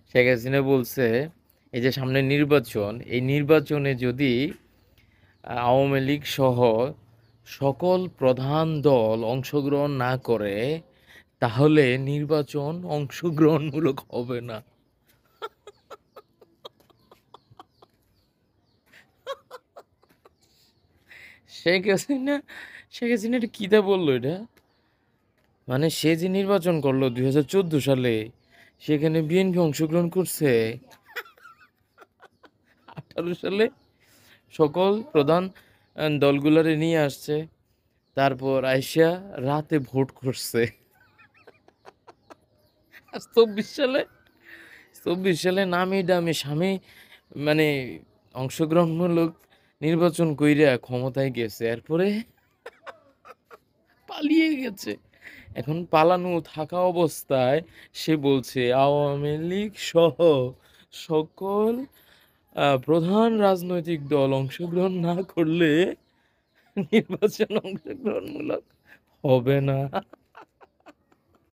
শেখ হাসিনা বলছে এই যে সামনে নির্বাচন, এই নির্বাচনে যদি আওয়ামী লীগ সহ সকল প্রধান দল অংশগ্রহণ না করে তাহলে নির্বাচন অংশগ্রহণমূলক হবে না। শেখ হাসিনা শেখ হাসিনা এটা কীটা বললো এটা? মানে সে যে নির্বাচন করলো 2014 সালে, সেখানে বিএনপি অংশগ্রহণ করছে 18 সালে, সকল প্রধান দলগুলারে নিয়ে আসছে, তারপর আইসা রাতে ভোট করছে। আর 24 সালে নামি দামি স্বামী মানে অংশগ্রহণমূলক নির্বাচন কইরা ক্ষমতায় গেছে, এরপরে পালিয়ে গেছে। এখন পালানো থাকা অবস্থায় সে বলছে আওয়ামী লীগ সহ সকল প্রধান রাজনৈতিক দল অংশগ্রহণ না করলে নির্বাচন অংশগ্রহণমূলক হবে না।